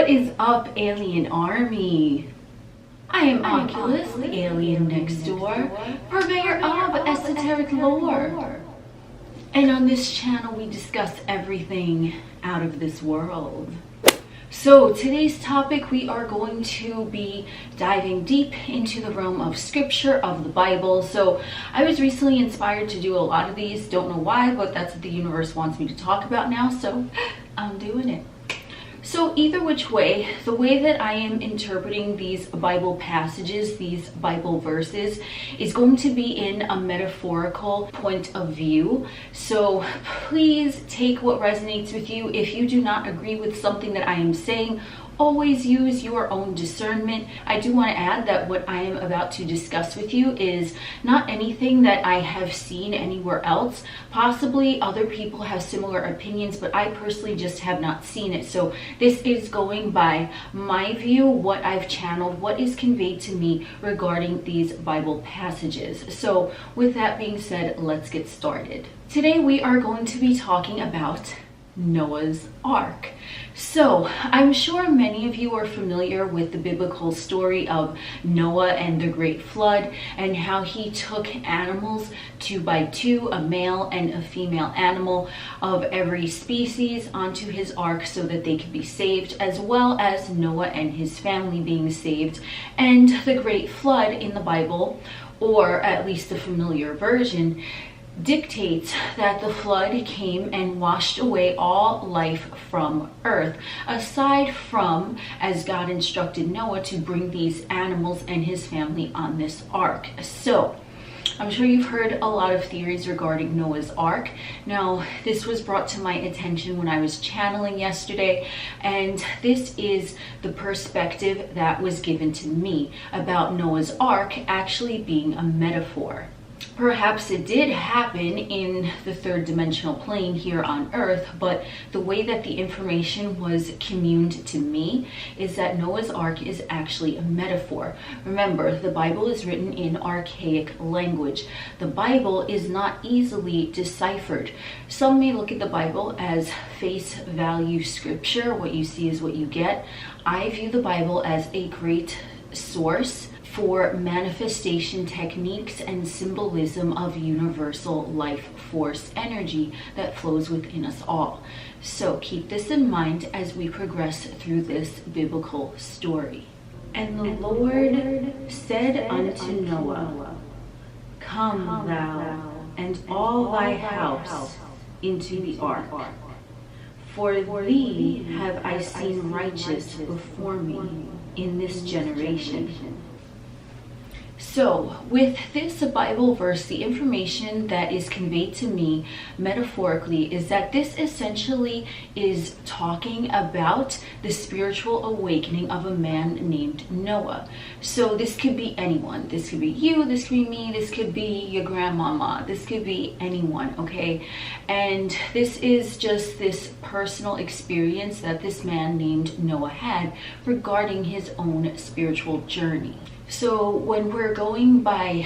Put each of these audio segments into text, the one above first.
What is up, Alien Army? I am Oculus, the alien next door, purveyor of esoteric lore. And on this channel, we discuss everything out of this world. So today's topic, we are going to be diving deep into the realm of scripture, of the Bible. So I was recently inspired to do a lot of these. Don't know why, but that's what the universe wants me to talk about now. So I'm doing it. So either which way, the way that I am interpreting these Bible passages, these Bible verses, is going to be in a metaphorical point of view. So please take what resonates with you. If you do not agree with something that I am saying, always use your own discernment. I do want to add that what I am about to discuss with you is not anything that I have seen anywhere else. Possibly other people have similar opinions, but I personally just have not seen it. So this is going by my view, what I've channeled, what is conveyed to me regarding these Bible passages. So with that being said, let's get started. Today we are going to be talking about Noah's Ark. So I'm sure many of you are familiar with the biblical story of Noah and the great flood, and how he took animals 2 by 2, a male and a female animal of every species, onto his ark so that they could be saved, as well as Noah and his family being saved. And the great flood in the Bible, or at least the familiar version, dictates that the flood came and washed away all life from earth, aside from, as God instructed Noah, to bring these animals and his family on this ark. So I'm sure you've heard a lot of theories regarding Noah's Ark. Now, this was brought to my attention when I was channeling yesterday, and this is the perspective that was given to me about Noah's Ark actually being a metaphor. Perhaps it did happen in the third dimensional plane here on Earth, but the way that the information was communed to me is that Noah's Ark is actually a metaphor. Remember, the Bible is written in archaic language. The Bible is not easily deciphered. Some may look at the Bible as face value scripture. What you see is what you get. I view the Bible as a great source for manifestation techniques and symbolism of universal life force energy that flows within us all. So keep this in mind as we progress through this biblical story. And the Lord said unto Noah, Come thou and all thy house into the ark, for thee have I seen righteous before me in this generation. So with this Bible verse, the information that is conveyed to me metaphorically is that this essentially is talking about the spiritual awakening of a man named Noah. So this could be anyone. This could be you, this could be me, this could be your grandmama, this could be anyone, okay? And this is just this personal experience that this man named Noah had regarding his own spiritual journey. So when we're going by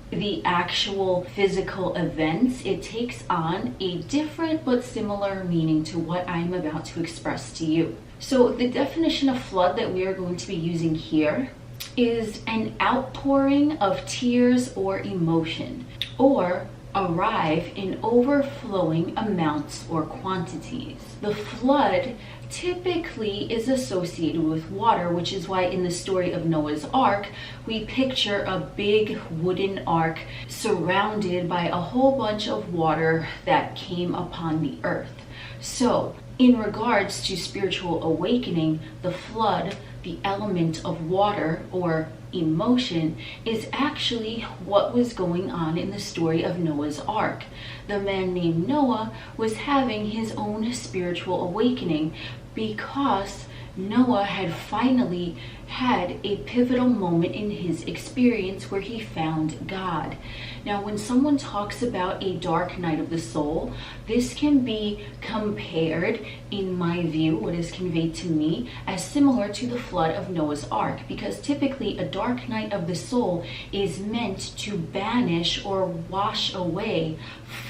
the actual physical events, it takes on a different but similar meaning to what I'm about to express to you. So the definition of flood that we are going to be using here is an outpouring of tears or emotion, or arrive in overflowing amounts or quantities. The flood typically is associated with water, which is why in the story of Noah's Ark, we picture a big wooden ark surrounded by a whole bunch of water that came upon the earth. So in regards to spiritual awakening, the flood, the element of water or emotion, is actually what was going on in the story of Noah's Ark. The man named Noah was having his own spiritual awakening because Noah had finally had a pivotal moment in his experience where he found God. Now, when someone talks about a dark night of the soul, this can be compared, in my view, what is conveyed to me, as similar to the flood of Noah's Ark, because typically a dark night of the soul is meant to banish or wash away,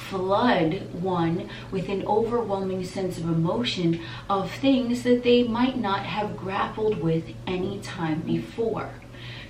flood one with an overwhelming sense of emotion of things that they might not have grappled with any time before.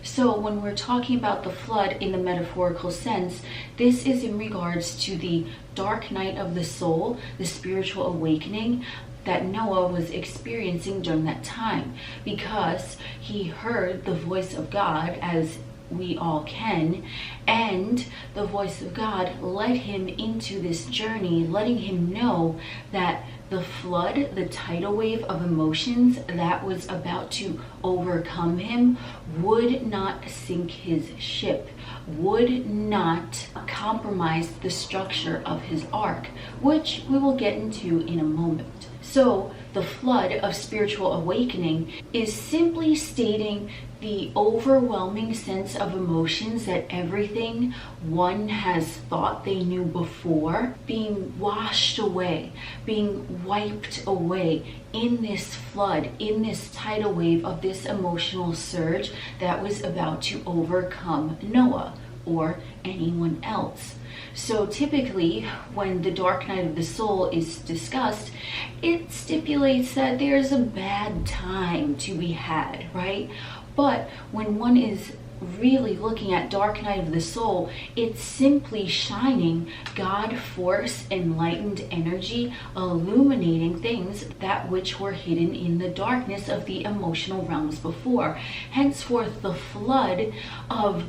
So when we're talking about the flood in the metaphorical sense, this is in regards to the dark night of the soul, the spiritual awakening that Noah was experiencing during that time, because he heard the voice of God, as we all can, and the voice of God led him into this journey, letting him know that the flood, the tidal wave of emotions that was about to overcome him, would not sink his ship, would not compromise the structure of his ark, which we will get into in a moment. So the flood of spiritual awakening is simply stating the overwhelming sense of emotions that everything one has thought they knew before being washed away, being wiped away in this flood, in this tidal wave of this emotional surge that was about to overcome Noah or anyone else. So typically, when the dark night of the soul is discussed, it stipulates that there's a bad time to be had, right? But when one is really looking at dark night of the soul, it's simply shining God force, enlightened energy, illuminating things that which were hidden in the darkness of the emotional realms before. Henceforth, the flood of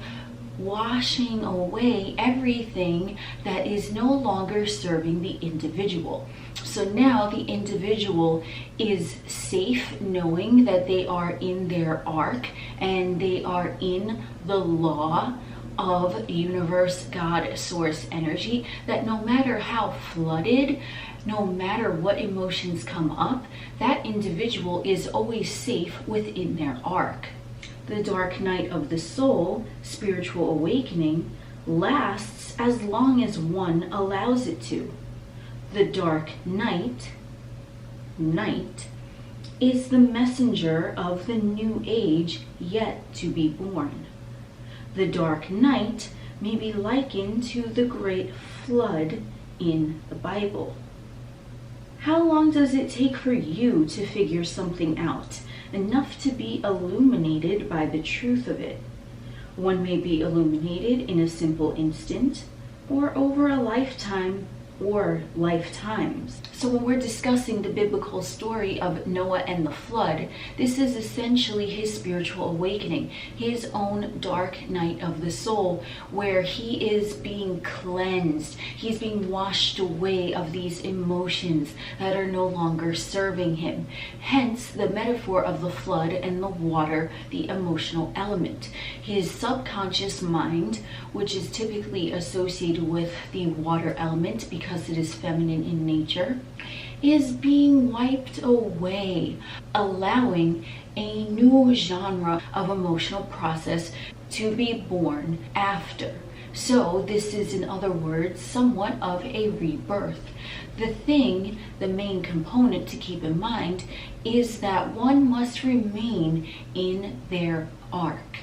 washing away everything that is no longer serving the individual. So now the individual is safe knowing that they are in their ark and they are in the law of universe, God, source energy, that no matter how flooded, no matter what emotions come up, that individual is always safe within their ark. The dark night of the soul, spiritual awakening, lasts as long as one allows it to. The dark night is the messenger of the new age yet to be born. The dark night may be likened to the great flood in the Bible. How long does it take for you to figure something out, enough to be illuminated by the truth of it? One may be illuminated in a simple instant, or over a lifetime or lifetimes. So when we're discussing the biblical story of Noah and the flood, this is essentially his spiritual awakening, his own dark night of the soul, where he is being cleansed, he's being washed away of these emotions that are no longer serving him. Hence the metaphor of the flood and the water, the emotional element. His subconscious mind, which is typically associated with the water element because it is feminine in nature, is being wiped away, allowing a new genre of emotional process to be born after. So this is, in other words, somewhat of a rebirth. The main component to keep in mind is that one must remain in their ark.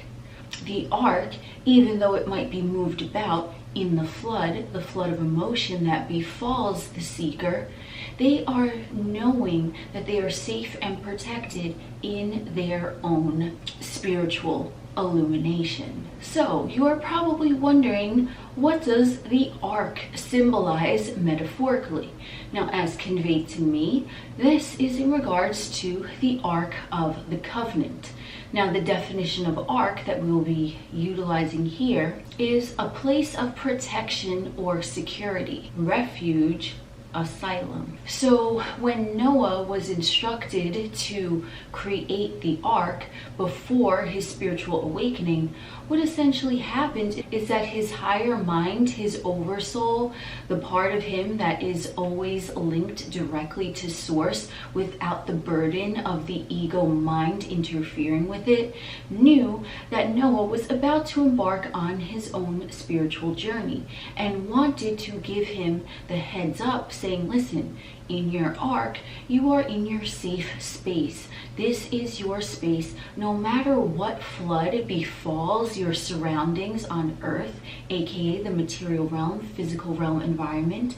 The ark, even though it might be moved about in the flood of emotion that befalls the seeker, they are knowing that they are safe and protected in their own spiritual illumination. So you are probably wondering, what does the ark symbolize metaphorically? Now, as conveyed to me, this is in regards to the Ark of the Covenant. Now, the definition of ark that we will be utilizing here is a place of protection or security, refuge, asylum. So when Noah was instructed to create the ark before his spiritual awakening, what essentially happened is that his higher mind, his oversoul, the part of him that is always linked directly to source without the burden of the ego mind interfering with it, knew that Noah was about to embark on his own spiritual journey and wanted to give him the heads up, saying, listen, in your ark, you are in your safe space. This is your space. No matter what flood befalls your surroundings on earth, aka the material realm, physical realm environment,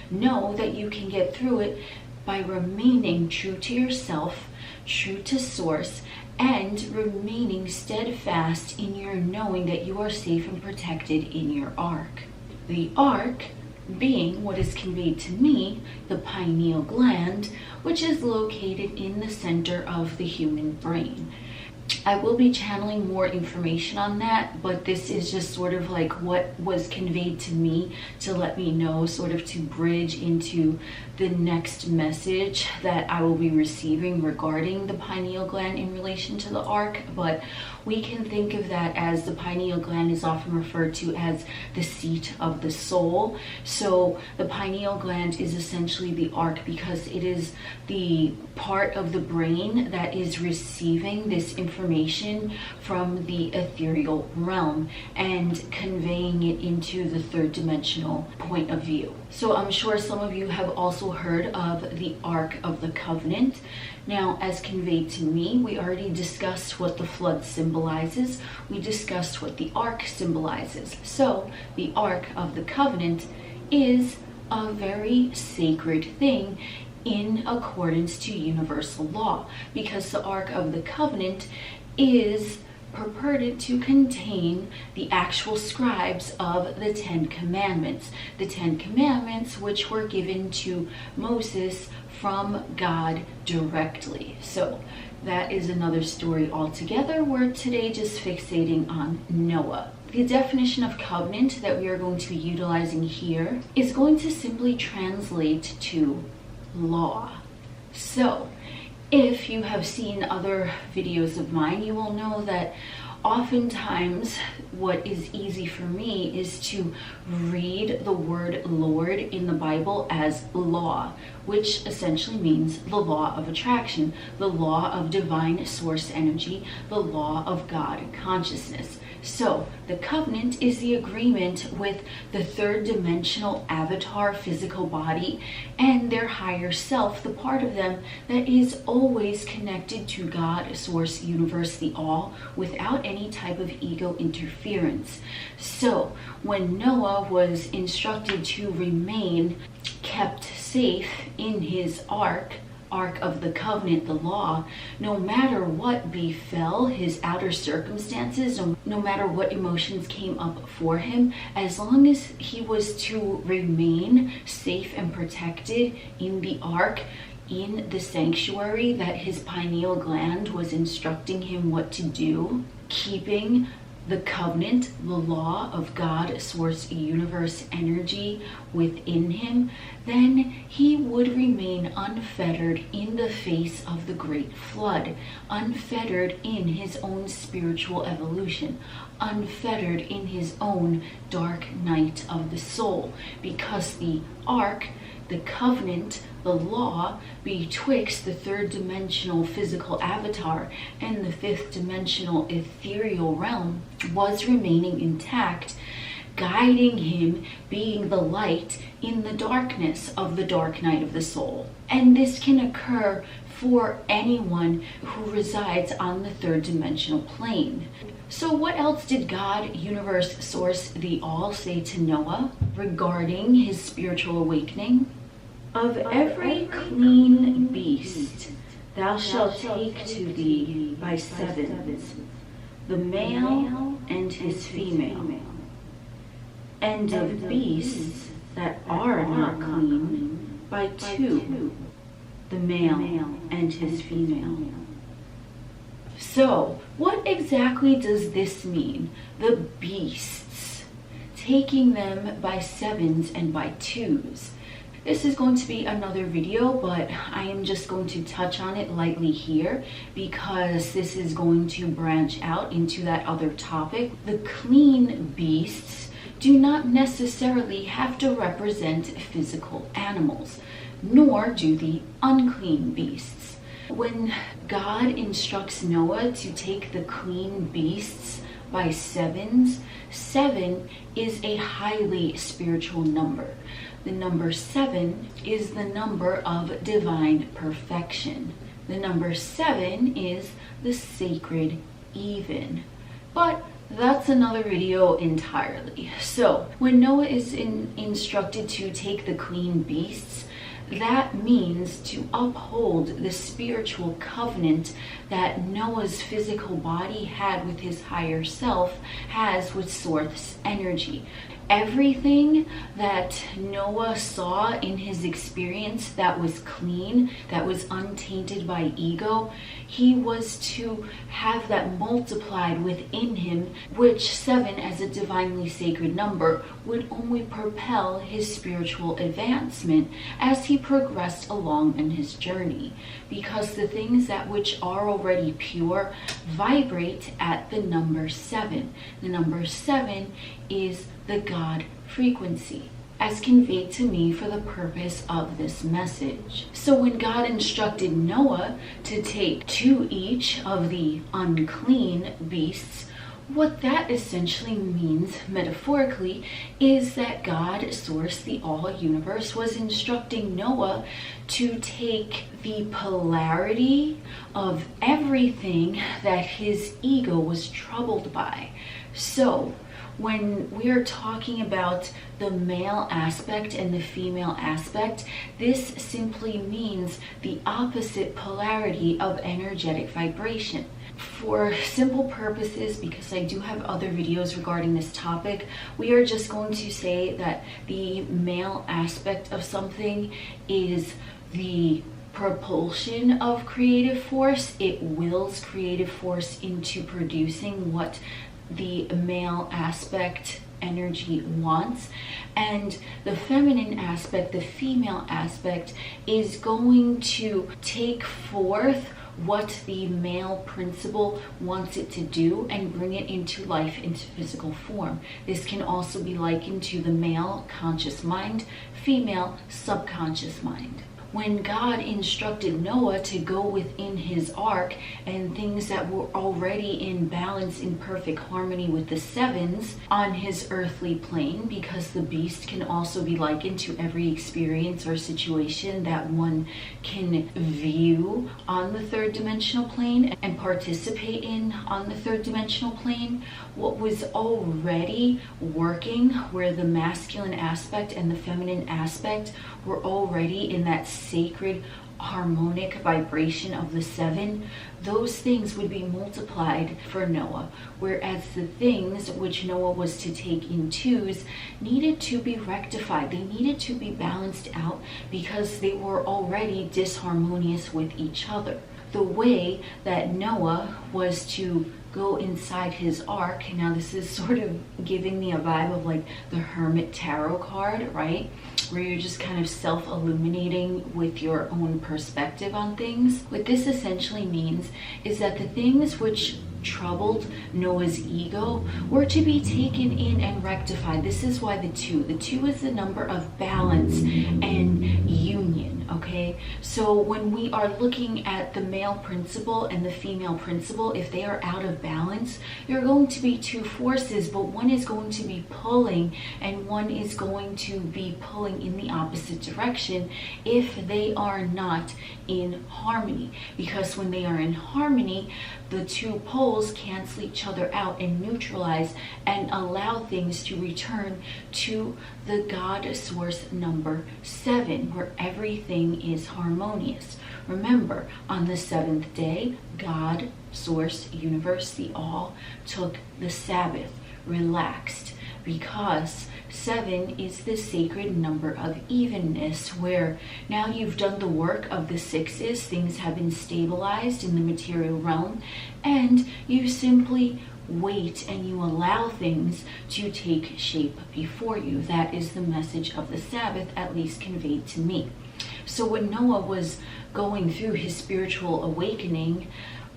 know that you can get through it by remaining true to yourself, true to source, and remaining steadfast in your knowing that you are safe and protected in your ark. The ark being what is conveyed to me, the pineal gland, which is located in the center of the human brain. I will be channeling more information on that, but this is just sort of like what was conveyed to me to let me know, sort of to bridge into the next message that I will be receiving regarding the pineal gland in relation to the ark. But we can think of that as the pineal gland is often referred to as the seat of the soul. So the pineal gland is essentially the ark because it is the part of the brain that is receiving this information from the ethereal realm and conveying it into the third dimensional point of view. So I'm sure some of you have also heard of the Ark of the Covenant. Now, as conveyed to me, we already discussed what the flood symbolizes. We discussed what the ark symbolizes. So the Ark of the Covenant is a very sacred thing in accordance to universal law, because the Ark of the Covenant is purported to contain the actual scribes of the Ten Commandments. The Ten Commandments which were given to Moses from God directly. So that is another story altogether. We're today just fixating on Noah. The definition of covenant that we are going to be utilizing here is going to simply translate to law. So if you have seen other videos of mine, you will know that oftentimes what is easy for me is to read the word Lord in the Bible as law, which essentially means the law of attraction, the law of divine source energy, the law of God consciousness. So the covenant is the agreement with the third dimensional avatar physical body and their higher self, the part of them that is always connected to God, source, universe, the all, without any type of ego interference. So when Noah was instructed to remain kept safe in his ark of the covenant, the law, no matter what befell his outer circumstances, no matter what emotions came up for him, as long as he was to remain safe and protected in the ark, in the sanctuary that his pineal gland was instructing him what to do, keeping the covenant, the law of God, source, universe, energy within him, then he would remain unfettered in the face of the great flood, unfettered in his own spiritual evolution, unfettered in his own dark night of the soul, because the ark, the covenant, the law betwixt the third dimensional physical avatar and the fifth dimensional ethereal realm was remaining intact, guiding him, being the light in the darkness of the dark night of the soul. And this can occur for anyone who resides on the third dimensional plane. So what else did God, universe, source, the all say to Noah regarding his spiritual awakening? Of every clean beast thou shalt take to thee by sevens, the male and his female, and of beasts that are not clean by two, the male and his female. So, what exactly does this mean? The beasts, taking them by sevens and by twos. This is going to be another video, but I am just going to touch on it lightly here because this is going to branch out into that other topic. The clean beasts do not necessarily have to represent physical animals, nor do the unclean beasts. When God instructs Noah to take the clean beasts by sevens, 7 is a highly spiritual number. The number 7 is the number of divine perfection. The number 7 is the sacred even. But that's another video entirely. So when Noah is instructed to take the clean beasts, that means to uphold the spiritual covenant that Noah's physical body had with his higher self has with source energy. Everything that Noah saw in his experience that was clean, that was untainted by ego, he was to have that multiplied within him, which 7 as a divinely sacred number would only propel his spiritual advancement as he progressed along in his journey, because the things that which are already pure vibrate at the number 7. The number 7 is the God frequency, as conveyed to me for the purpose of this message. So when God instructed Noah to take 2 each of the unclean beasts, what that essentially means metaphorically is that God, source, the all universe, was instructing Noah to take the polarity of everything that his ego was troubled by. So when we are talking about the male aspect and the female aspect, this simply means the opposite polarity of energetic vibration. For simple purposes, because I do have other videos regarding this topic, we are just going to say that the male aspect of something is the propulsion of creative force. It wills creative force into producing what the male aspect energy wants, and the feminine aspect, the female aspect, is going to take forth what the male principle wants it to do and bring it into life, into physical form. This can also be likened to the male conscious mind, female subconscious mind. When God instructed Noah to go within his ark and things that were already in balance, in perfect harmony with the 7s on his earthly plane, because the beast can also be likened to every experience or situation that one can view on the 3rd dimensional plane and participate in on the 3rd dimensional plane, what was already working, where the masculine aspect and the feminine aspect were already in that sacred harmonic vibration of the 7, those things would be multiplied for Noah, whereas the things which Noah was to take in 2s needed to be rectified. They needed to be balanced out because they were already disharmonious with each other. The way that Noah was to go inside his ark, now this is sort of giving me a vibe of like the Hermit Tarot card, right? Where you're just kind of self-illuminating with your own perspective on things. What this essentially means is that the things which troubled Noah's ego were to be taken in and rectified. This is why the 2. The 2 is the number of balance and union, okay? So when we are looking at the male principle and the female principle, if they are out of balance, you're going to be 2 forces, but one is going to be pulling and one is going to be pulling in the opposite direction if they are not in harmony. Because when they are in harmony, the 2 poles cancel each other out and neutralize and allow things to return to the God source number 7, where everything is harmonious. Remember, on the 7th day, God, source, universe, the all, took the Sabbath, relaxed, because 7 is the sacred number of evenness, where now you've done the work of the 6s, things have been stabilized in the material realm, and you simply wait and you allow things to take shape before you. That is the message of the Sabbath, at least conveyed to me. So when Noah was going through his spiritual awakening,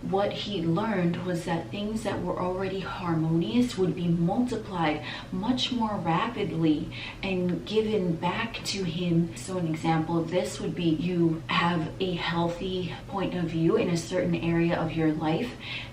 what he learned was that things that were already harmonious would be multiplied much more rapidly and given back to him. So an example of this would be you have a healthy point of view in a certain area of your life,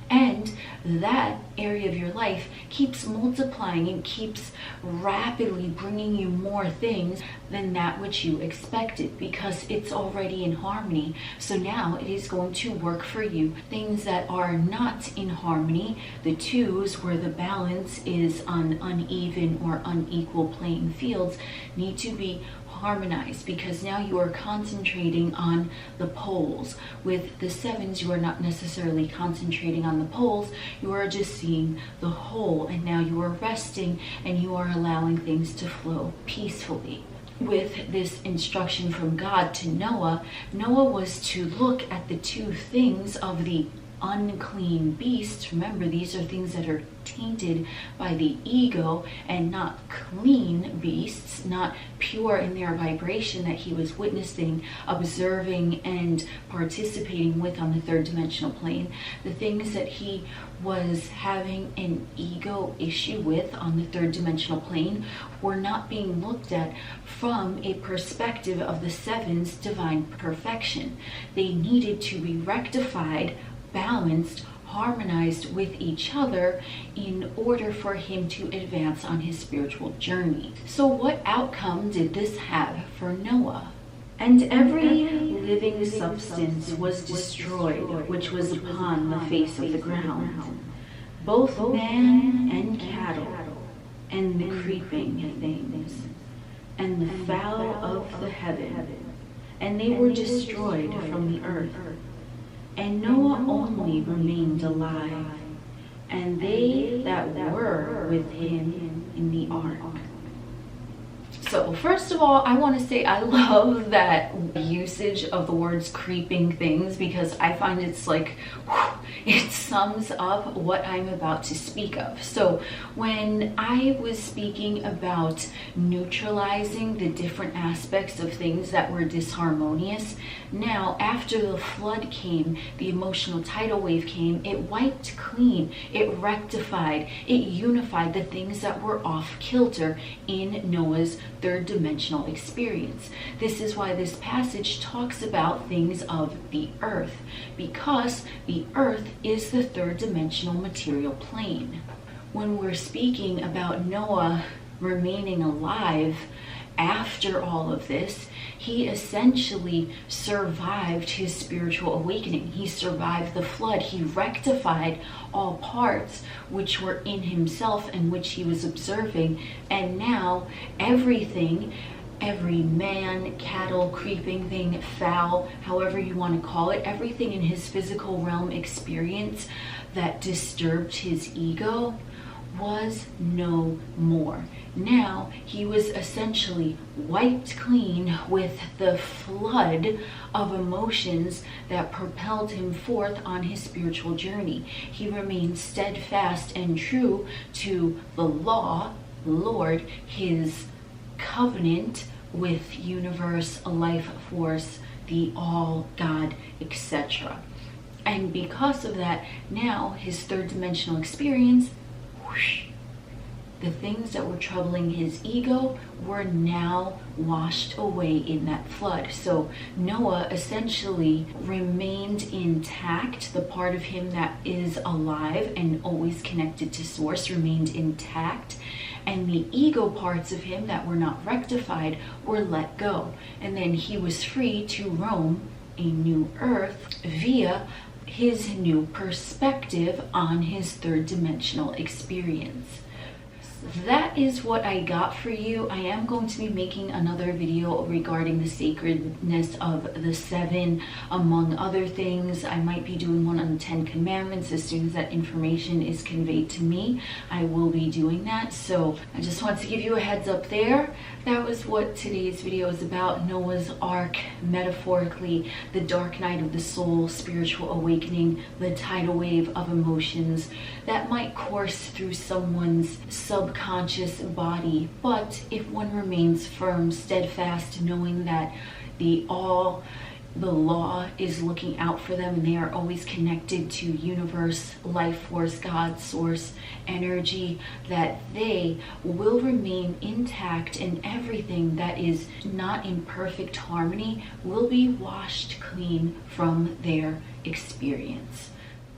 and that area of your life keeps multiplying and keeps rapidly bringing you more things than that which you expected, because it's already in harmony. So now it is going to work for you. Things that are not in harmony, the twos where the balance is on uneven or unequal playing fields, need to be harmonized, because now you are concentrating on the poles. With the sevens, you are not necessarily concentrating on the poles, you are just seeing the whole, and now you are resting and you are allowing things to flow peacefully. With this instruction from God to Noah, Noah was to look at the two things of the unclean beasts. Remember, these are things that are tainted by the ego, and not clean beasts, not pure in their vibration that he was witnessing, observing, and participating with on the third dimensional plane. The things that he was having an ego issue with on the third dimensional plane were not being looked at from a perspective of the sevens divine perfection. They needed to be rectified, balanced, harmonized with each other in order for him to advance on his spiritual journey. So what outcome did this have for Noah? And every living substance was destroyed which was upon the face of the ground, both man and cattle, and the creeping things, and the fowl of the heaven, and they were destroyed from the earth. And Noah only remained alive, and they that were with him in the ark. So first of all, I want to say I love that usage of the words creeping things, because I find it's like, it sums up what I'm about to speak of. So when I was speaking about neutralizing the different aspects of things that were disharmonious, now after the flood came, the emotional tidal wave came, it wiped clean, it rectified, it unified the things that were off kilter in Noah's third dimensional experience. This is why this passage talks about things of the earth, because the earth is the third dimensional material plane. When we're speaking about Noah remaining alive after all of this, he essentially survived his spiritual awakening. He survived the flood. He rectified all parts which were in himself and which he was observing. And now everything, every man, cattle, creeping thing, fowl, however you want to call it, everything in his physical realm experience that disturbed his ego was no more. Now he was essentially wiped clean with the flood of emotions that propelled him forth on his spiritual journey. He remained steadfast and true to the law, the Lord, his covenant with universe, life force, the all, God, etc. And because of that, now his third dimensional experience, the things that were troubling his ego were now washed away in that flood. So Noah essentially remained intact. The part of him that is alive and always connected to source remained intact. And the ego parts of him that were not rectified were let go. And then he was free to roam a new earth via his new perspective on his third dimensional experience. that is what I got for you. I am going to be making another video regarding the sacredness of the 7, among other things. I might be doing one on the 10 Commandments. As soon as that information is conveyed to me, I will be doing that. So I just want to give you a heads up there. That was what today's video is about. Noah's Ark, metaphorically, the dark night of the soul, spiritual awakening, the tidal wave of emotions that might course through someone's subconscious body. But if one remains firm, steadfast, knowing that the law is looking out for them, and they are always connected to universe, life force, God, source, energy, that they will remain intact, and everything that is not in perfect harmony will be washed clean from their experience.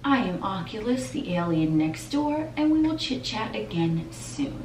I am Oculus, the alien next door, and we will chit chat again soon.